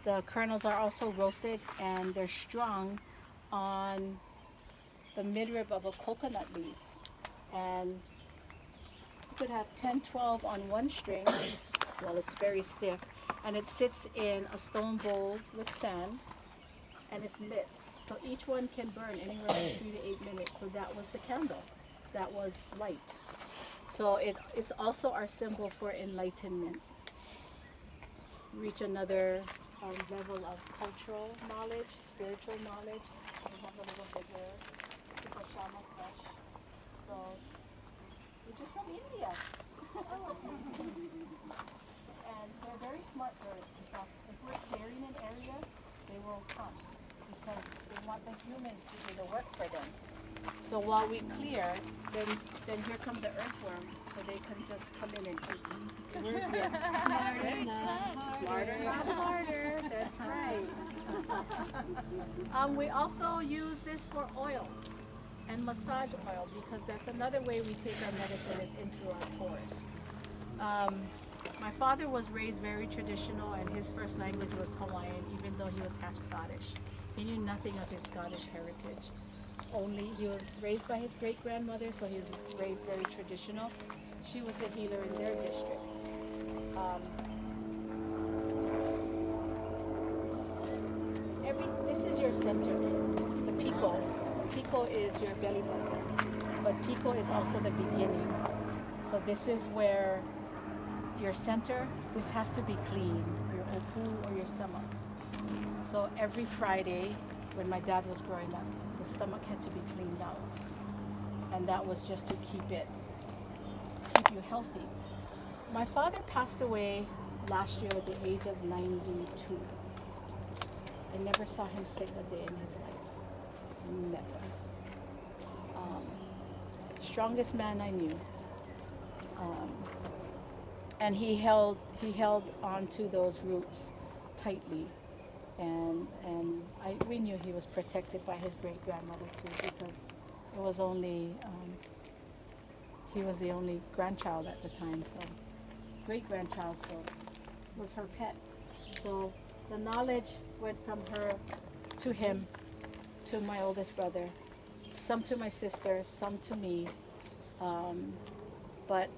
The kernels are also roasted and they're strung on the midrib of a coconut leaf. And you could have 10, 12 on one string. Well, it's very stiff. And it sits in a stone bowl with sand and it's lit. So each one can burn anywhere from 3 to 8 minutes. So that was the candle. That was light. So it's also our symbol for enlightenment. Reach another level of cultural knowledge, spiritual knowledge. We have a little bigger. This is a shama fresh. So, which is from India. And they're very smart birds. In fact, if we're clearing an area, they will come because they want the humans to do the work for them. So while we clear, then here come the earthworms, so they can just come in and eat. Yes. Smarter, not harder. That's right. We also use this for oil and massage oil because that's another way we take our medicine is in through our pores. My father was raised very traditional and his first language was Hawaiian, even though he was half Scottish. He knew nothing of his Scottish heritage. Only he was raised by his great-grandmother, so he was raised very traditional. She was the healer in their district. This is your center, the pico. Pico is your belly button, but pico is also the beginning. So this is where your center, this has to be clean, your opu or your stomach. So every Friday, when my dad was growing up, the stomach had to be cleaned out. And that was just to keep you healthy. My father passed away last year at the age of 92. I never saw him sick a day in his life. Never. Strongest man I knew. And he held on to those roots tightly. And we knew he was protected by his great grandmother too, because it was only he was the only grandchild at the time, so great grandchild, so was her pet. So the knowledge went from her to him, to my oldest brother, some to my sister, some to me, but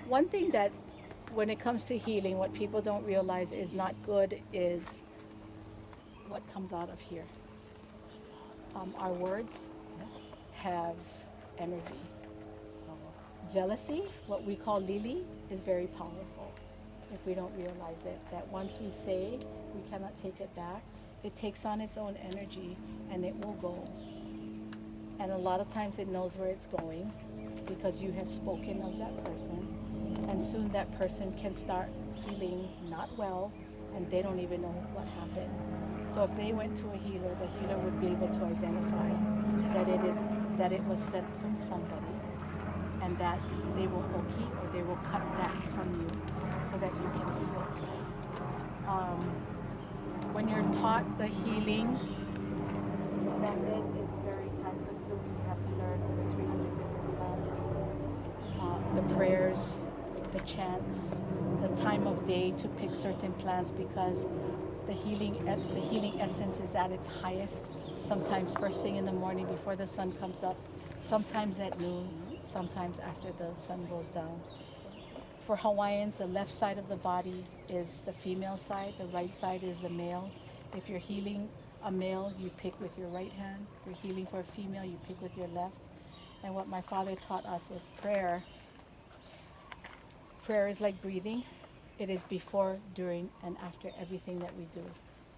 one thing that when it comes to healing, what people don't realize is not good is what comes out of here. Our words have energy. Jealousy, what we call lili, is very powerful if we don't realize it. That once we say, we cannot take it back. It takes on its own energy and it will go. And a lot of times it knows where it's going because you have spoken of that person. And soon that person can start feeling not well and they don't even know what happened. So if they went to a healer, the healer would be able to identify that it was sent from somebody and that they will oki or they will cut that from you so that you can heal. When you're taught the healing methods, it's very time consuming. You have to learn over 300 different plants, the prayers, the chants, the time of day to pick certain plants because the healing essence is at its highest. Sometimes first thing in the morning before the sun comes up, sometimes at noon, sometimes after the sun goes down. For Hawaiians, the left side of the body is the female side, the right side is the male. If you're healing a male, you pick with your right hand. If you're healing for a female, you pick with your left. And what my father taught us was prayer. Prayer is like breathing. It is before, during, and after everything that we do.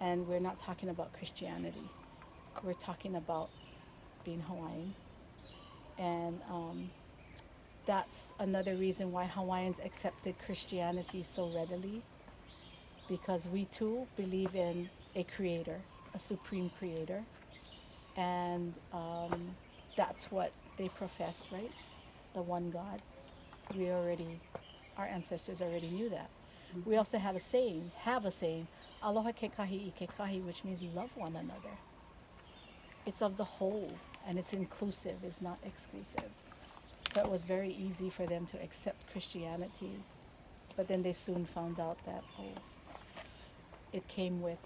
And we're not talking about Christianity. We're talking about being Hawaiian. And that's another reason why Hawaiians accepted Christianity so readily, because we too believe in a creator, a supreme creator. And that's what they professed, right? The one God. Our ancestors already knew that. We also have a saying, aloha kekahi i kekahi, which means love one another. It's of the whole, and it's inclusive, it's not exclusive. So it was very easy for them to accept Christianity But then they soon found out that it came with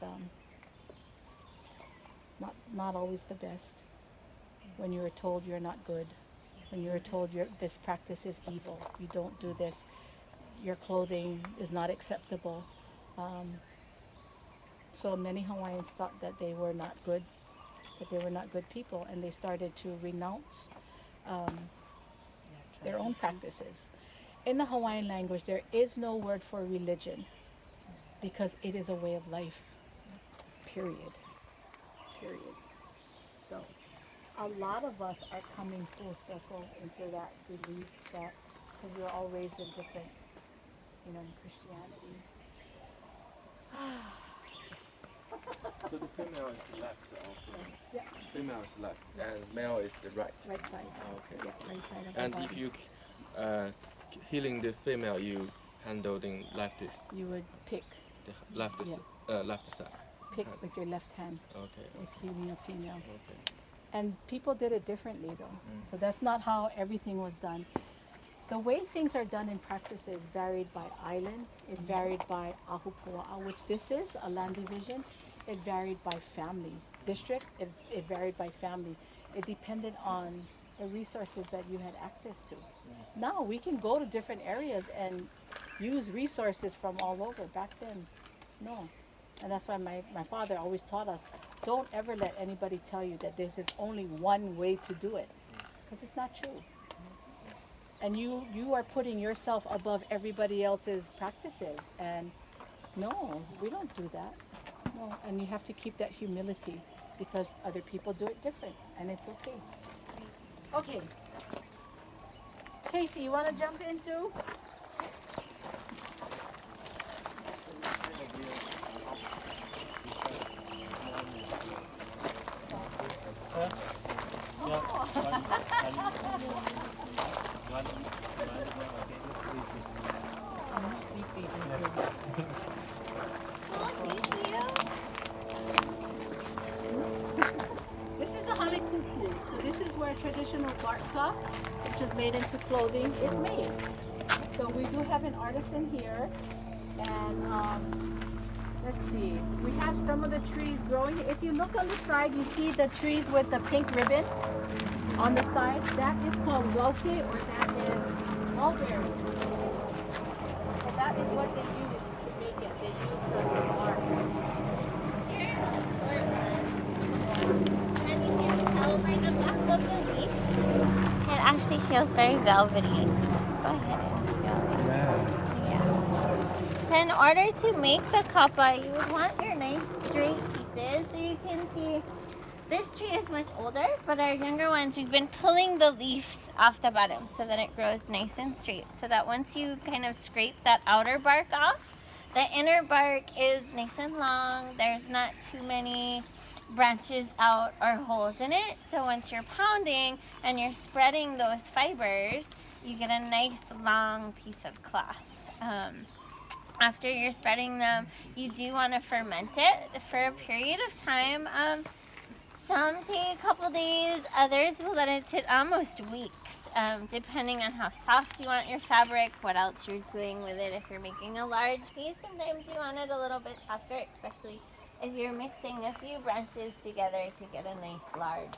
not always the best. When you were told you're not good, when you were told this practice is evil, you don't do this, your clothing is not acceptable. So many Hawaiians thought that they were not good, that they were not good people, and they started to renounce their own practices. In the Hawaiian language, there is no word for religion because it is a way of life, period. Period. So a lot of us are coming full circle into that belief that, because we're all raised in different, in Christianity. So the female is left of Yeah. female is left and male is the right. Right side. Oh, okay. Yeah, right side of the And body. if you healing the female, you handling left is You would pick left side. pick hand. with your left hand Okay. if healing a female. Okay. And people did it differently though. So that's not how everything was done. The way things are done in practices varied by island. It varied by ahupua'a, which this is, a land division. It varied by family. District, it varied by family. It depended on the resources that you had access to. Now we can go to different areas and use resources from all over. Back then, no. And that's why my father always taught us, don't ever let anybody tell you that there's only one way to do it. Because it's not true. And you are putting yourself above everybody else's practices. And no, we don't do that. No, and you have to keep that humility because other people do it different and it's okay. Okay. Casey, you want to jump into? This is the halikuku. So this is where traditional bark cloth, which is made into clothing, is made. So we do have an artisan here, and let's see. We have some of the trees growing. If you look on the side, you see the trees with the pink ribbon on the side. That is called wauke, or that is mulberry. So that is what they use to make it. They use the bark. Here are some short ones. And you can tell by the back of the leaf, it actually feels very velvety. So go ahead and feel it. Yeah. So in order to make the kapa, you would want your nice straight pieces. So you can see this tree is much older, but our younger ones, we've been pulling the leaves off the bottom so that it grows nice and straight. So that once you kind of scrape that outer bark off, the inner bark is nice and long. There's not too many branches out or holes in it. So once you're pounding and you're spreading those fibers, you get a nice long piece of cloth. After you're spreading them, you do want to ferment it for a period of time. Some say a couple days, others will let it sit almost weeks, depending on how soft you want your fabric, what else you're doing with it. If you're making a large piece, sometimes you want it a little bit softer, especially if you're mixing a few branches together to get a nice large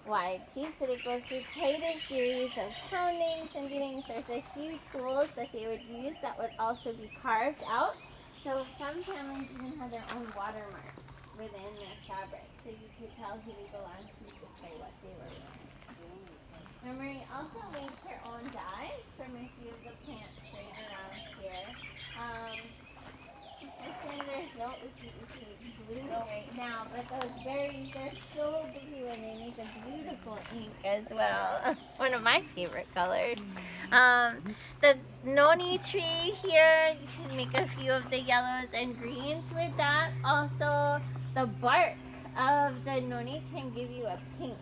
wide piece. But it goes through quite a series of poundings and beatings. There's a few tools that they would use that would also be carved out. So some families even have their own watermarks within their fabric, so you could tell who they belong to just by what they were wearing. And Marie also makes her own dyes from a few of the plants right around here. Unfortunately, there's no blue right now, but those berries, they're so blue and they make a beautiful ink as well. One of my favorite colors. The noni tree here, you can make a few of the yellows and greens with that. Also, the bark of the noni can give you a pink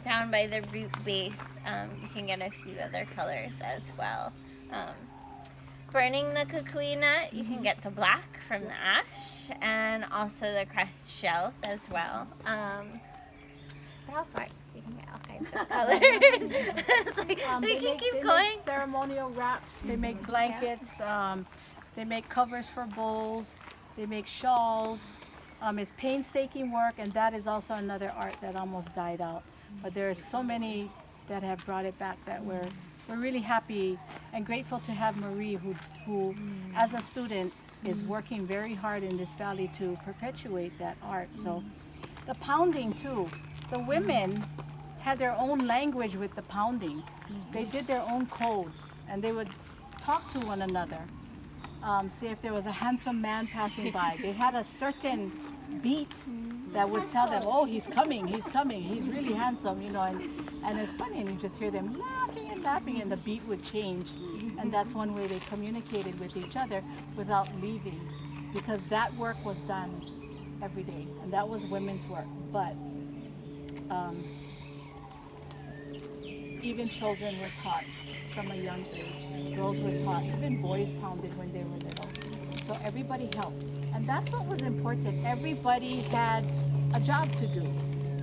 down by the root base. You can get a few other colors as well. Burning the kukui nut, you can get the black from the ash and also the crushed shells as well. What else do You can get all kinds of colors. It's like, we can keep they going. make ceremonial wraps. They make blankets. They make covers for bowls. They make shawls. It's painstaking work, and that is also another art that almost died out. But there's so many that have brought it back that we're really happy and grateful to have Marie, who as a student is working very hard in this valley to perpetuate that art. So the pounding too. The women had their own language with the pounding. They did their own codes, and they would talk to one another. See if there was a handsome man passing by. They had a certain beat that would tell them, oh, he's coming, he's really handsome, you know, and it's funny, and you just hear them laughing, and the beat would change, and that's one way they communicated with each other without leaving, because that work was done every day, and that was women's work. But even children were taught from a young age. Girls were taught, even boys pounded when they were little. So everybody helped. And that's what was important. Everybody had a job to do.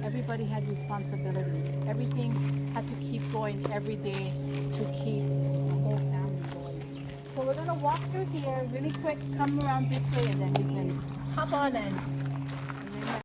Everybody had responsibilities. Everything had to keep going every day to keep the whole family going. So we're going to walk through here really quick, come around this way, and then we can hop on and